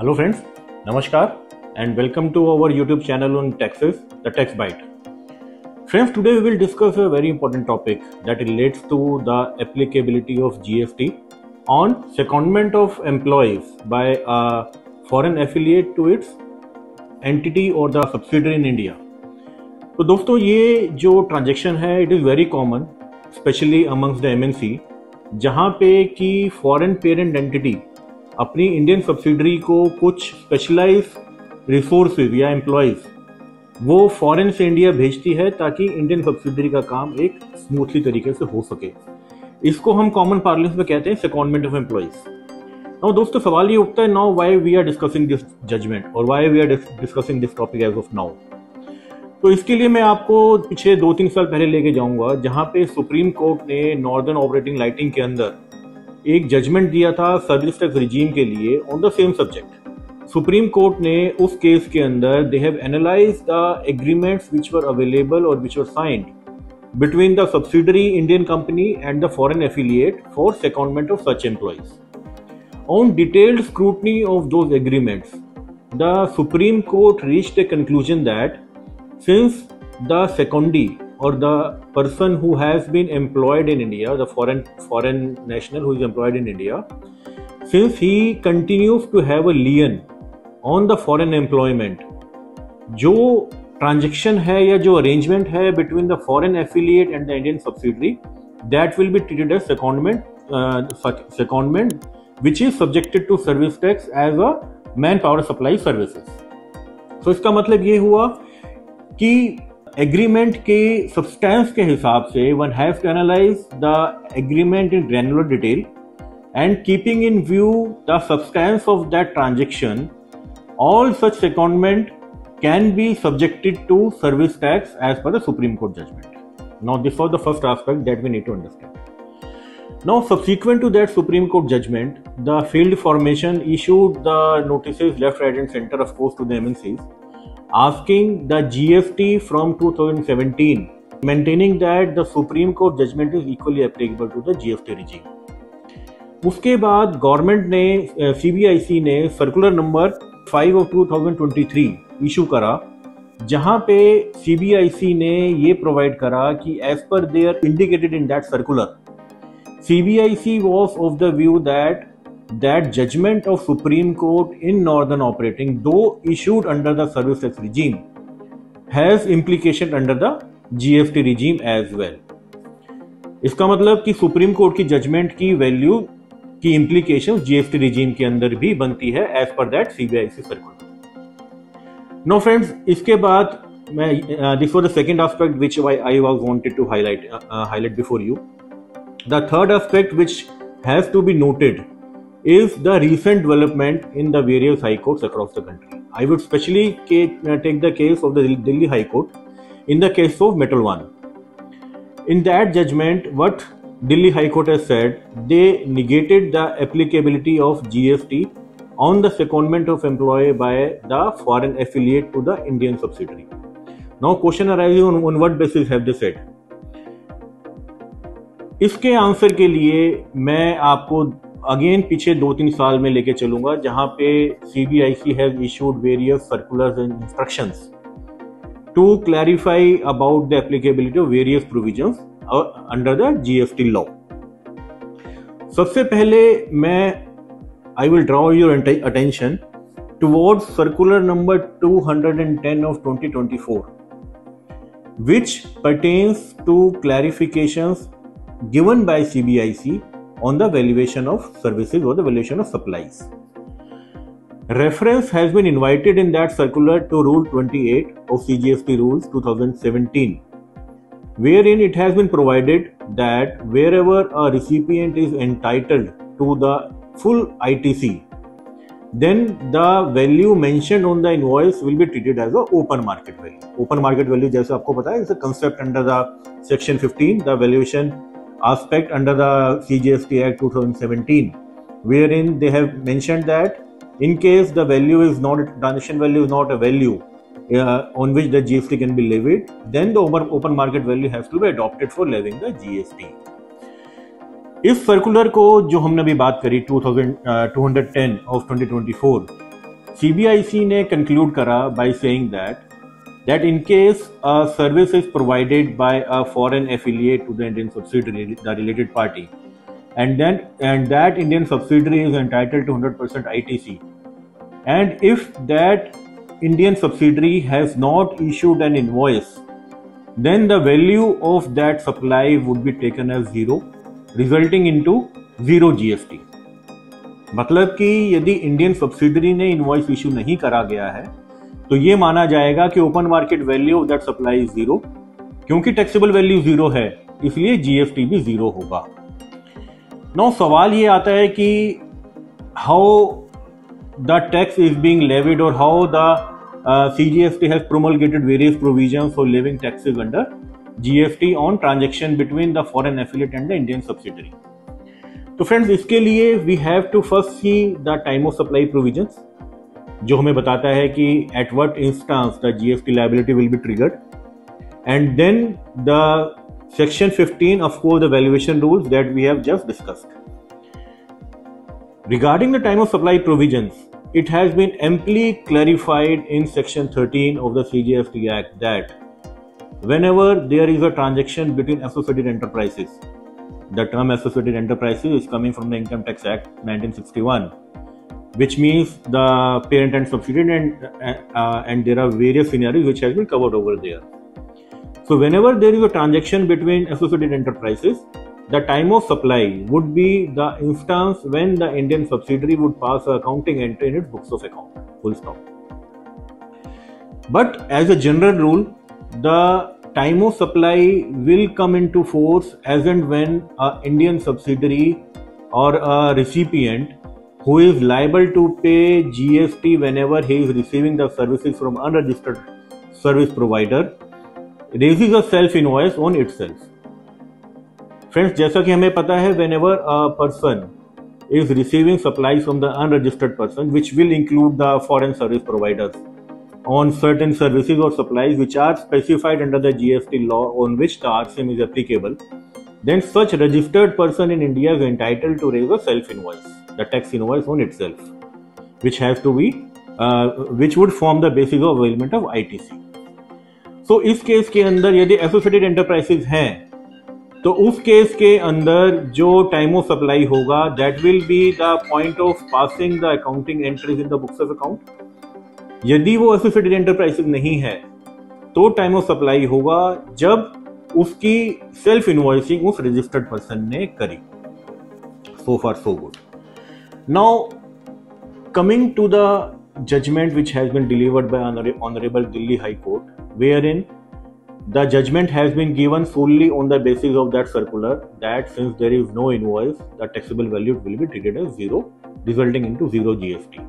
Hello friends, Namaskar and welcome to our YouTube channel on taxes, the Tax Bite. Friends, today we will discuss a very important topic that relates to the applicability of GST on secondment of employees by a foreign affiliate to its entity or the subsidiary in India. तो दोस्तों ये जो transaction है it is very common specially amongst the MNC, जहाँ पे कि foreign parent entity अपनी Indian subsidiary को कुछ स्पेशलाइज रिसोर्सेज या एम्प्लॉयज वो फॉरेन से इंडिया भेजती है ताकि इंडियन सब्सिडरी का काम एक स्मूथली तरीके से हो सके। इसको हम कॉमन पार्लेंस में कहते हैं सेकॉन्डमेंट ऑफ एम्प्लॉयज। नाउ दोस्तों सवाल ये उठता है, now why we are discussing this judgement और why we are discussing this topic as of now. तो इसके लिए मैं आपको पिछले 2-3 साल पहले लेके जाऊंगा जहां पे सुप्रीम कोर्ट ने नॉर्दर्न ऑपरेटिंग लाइटिंग के अंदर एक जजमेंट दिया था सर्विस टैक्स रिजीम के लिए on the same subject. Supreme court ने उस केस के अंदर they have analysed the agreements which were available और which were signed between the subsidiary Indian company and the foreign affiliate for secondment of such employees. On detailed scrutiny of those agreements the supreme court reached a conclusion that since the secondee or the person who has been employed in India, the foreign national who is employed in India, since he continues to have a lien on the foreign employment, जो transaction है या जो arrangement है between the foreign affiliate and the Indian subsidiary, that will be treated as secondment, which is subjected to service tax as a manpower supply services. So इसका मतलब ये हुआ कि एग्रीमेंट के सब्सटेंस के हिसाब से one have to analyse the agreement in granular detail and keeping in view the substance of that transaction, all such secondment can be subjected to service tax as per the supreme court judgement. Now this was the first aspect that we need to understand. Now, subsequent to that Supreme Court judgment, the field formation issued the notices left, right, and center, of course, to the MNCs, asking the GST from 2017, maintaining that the Supreme Court judgment is equally applicable to the GST regime. उसके बाद government ने CBIC ने circular number 5 of 2023 issue करा, जहां पे CBIC ने ये provide करा कि as per there indicated in that circular, CBIC was of the view that judgment of Supreme Court in Northern Operating, though issued under the service tax regime, has implication under the GST regime as well. इसका मतलब कि supreme court की judgment की value की implication GST regime के अंदर भी बनती है as per that CBIC circular. No friends, इसके बाद मैं this was the second aspect which I wanted to highlight before you. The third aspect which has to be noted is the recent development in the various high courts across the country. I would specially take the case of the Delhi High Court in the case of Metal One. In that judgment, what Delhi High Court has said, they negated the applicability of GST on the secondment of employee by the foreign affiliate to the Indian subsidiary. Now, question arises on what basis have they said? इसके answer के लिए मैं आपको again पीछे 2-3 साल में लेके चलूंगा, जहां पे CBIC has issued various circulars and instructions to clarify about the applicability of various provisions under the GST law. सबसे पहले I will draw your attention towards circular number 210 of 2024, which pertains to clarifications given by CBIC on the valuation of services or the valuation of supplies. Reference has been invited in that circular to Rule 28 of CGST Rules 2017, wherein it has been provided that wherever a recipient is entitled to the full ITC, then the value mentioned on the invoice will be treated as a open market value. Open market value, जैसे आपको पता है, is a concept under the Section 15, the valuation aspect under the CGST Act 2017, wherein they have mentioned that in case the value is not, transaction value is not a value on which the GST can be levied, then the open market value has to be adopted for levying the GST. इस circular को जो हमने अभी बात करी 210 of 2024, CBIC ने conclude करा by saying that in case a service is provided by a foreign affiliate to the Indian subsidiary, the related party, and that Indian subsidiary is entitled to 100% ITC, and if that Indian subsidiary has not issued an invoice, then the value of that supply would be taken as zero, resulting into zero GST. मतलब कि यदि Indian subsidiary ने invoice issue नहीं करा गया है तो ये माना जाएगा कि open market value of that supply is zero, क्योंकि टैक्सेबल वैल्यू जीरो है इसलिए जीएसटी भी जीरो होगा। नाउ सवाल ये आता है कि how the tax is being levied और how the CGST has promulgated various provisions for levying taxes under GST on transaction between the foreign affiliate and the Indian subsidiary. तो friends, इसके लिए we have to first see the time of supply provisions, जो हमें बताता है कि at what instance the GST liability will be triggered, and then the section 15 of course the valuation rules that we have just discussed. Regarding the time of supply provisions, it has been amply clarified in section 13 of the CGST Act that whenever there is a transaction between associated enterprises, the term associated enterprises is coming from the Income Tax Act 1961, which means the parent and subsidiary, and there are various scenarios which has been covered over there. So whenever there is a transaction between associated enterprises, the time of supply would be the instance when the Indian subsidiary would pass an accounting entry in its books of account, full stop. But as a general rule, the time of supply will come into force as and when an Indian subsidiary or a recipient who is liable to pay GST whenever he is receiving the services from unregistered service provider raises a self invoice on itself. Friends, जैसा कि हमें पता है, whenever a person is receiving supplies from the unregistered person, which will include the foreign service providers on certain services or supplies which are specified under the GST law on which the RCM is applicable, then such registered person in India is entitled to raise a self invoice, the tax invoice on itself, which has to be which would form the basis of availment of ITC. So इस case के अंदर यदि associated enterprises हैं तो उस case के अंदर जो टाइम ऑफ सप्लाई होगा that will be the point of passing the accounting entries in the books of account. यदि वो एसोसिएटेड एंटरप्राइजेज नहीं है तो टाइम ऑफ सप्लाई होगा जब उसकी सेल्फ इनवॉइसिंग उस रजिस्टर्ड पर्सन ने करी। So far so good. Now coming to the judgment which has been delivered by Honorable Delhi High Court, wherein the judgment has been given solely on the basis of that circular that since there is no invoice, the taxable value will be treated as zero, resulting into zero GST.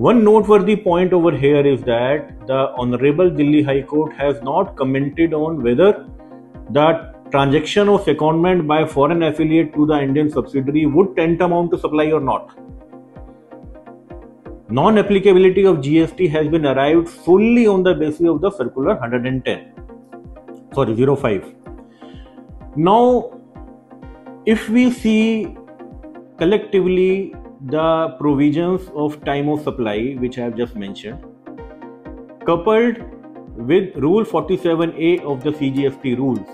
One noteworthy point over here is that the Honorable Delhi High Court has not commented on whether the transaction of secondment by foreign affiliate to the Indian subsidiary would tantamount to supply or not. Non-applicability of GST has been arrived solely on the basis of the circular 05. Now, if we see collectively the provisions of time of supply which I have just mentioned, coupled with Rule 47A of the CGST rules,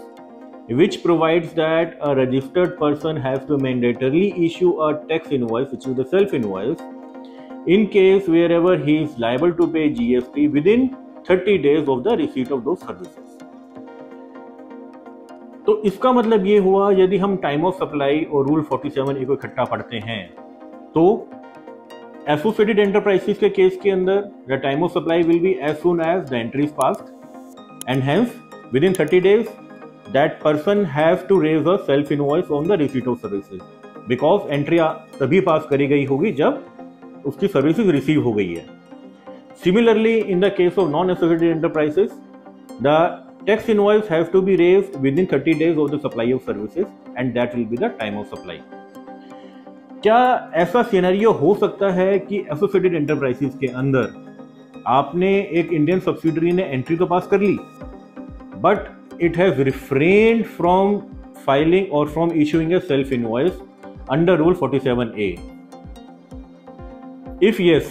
which provides that a registered person has to mandatorily issue a tax invoice, which is the self-invoice, in case wherever he is liable to pay GST within 30 days of the receipt of those services. तो इसका मतलब ये हुआ, यदि हम time of supply और rule 47A को इकट्ठा पढ़ते हैं तो एसोसिएटेड एंटरप्राइजेस के केस के अंदर the time of supply will be as soon as the entry is passed and hence within 30 days that person has to raise a self invoice on the receipt of services, because entry तभी pass करी गई होगी जब उसकी services receive हो गई है। Similarly in the case of non associated enterprises the tax invoice has to be raised within 30 days of the supply of services and that will be the time of supply. क्या ऐसा scenario हो सकता है कि associated enterprises के अंदर आपने एक इंडियन सब्सिडरी ने एंट्री तो पास कर ली but it has refrained from filing और from issuing a self invoice under rule 47A? If yes,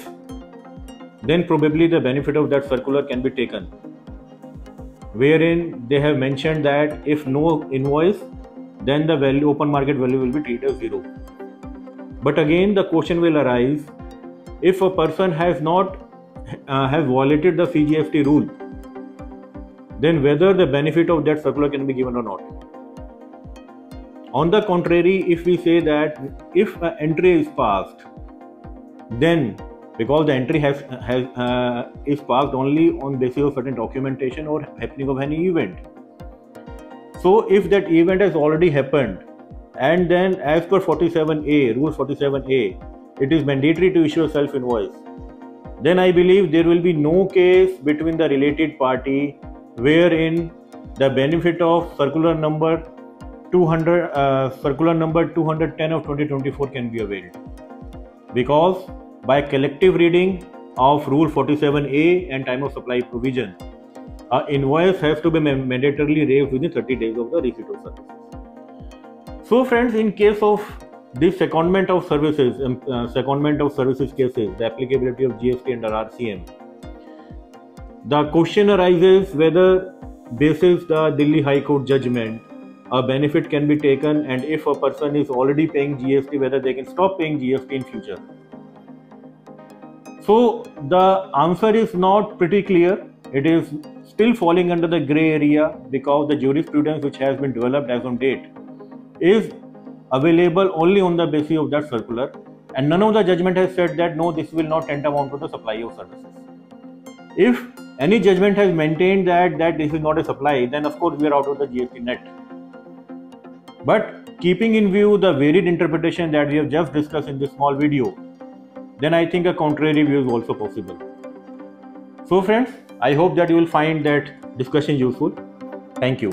then probably the benefit of that circular can be taken, wherein they have mentioned that if no invoice, then the value, open market value, will be treated as zero. But again, the question will arise, if a person has violated the CGST rule, then whether the benefit of that circular can be given or not. On the contrary, if we say that if an entry is passed, then because the entry is passed only on basis of certain documentation or happening of any event. So if that event has already happened, and then as per 47A, rule 47A, it is mandatory to issue a self-invoice, then I believe there will be no case between the related party wherein the benefit of circular number 210 of 2024 can be availed, because by collective reading of rule 47A and time of supply provision, an invoice has to be mandatorily raised within 30 days of the receipt of services. So friends, in case of this secondment of services cases, the applicability of GST under RCM, the question arises whether basis the Delhi High Court judgment, a benefit can be taken, and if a person is already paying GST, whether they can stop paying GST in future. So the answer is not pretty clear. It is still falling under the grey area, because the jurisprudence which has been developed as on date is available only on the basis of that circular, and none of the judgment has said that no, this will not tantamount to the supply of services. If any judgment has maintained that this is not a supply, then of course we are out of the GST net. But keeping in view the varied interpretation that we have just discussed in this small video, then I think a contrary view is also possible. So friends, I hope that you will find that discussion useful. Thank you.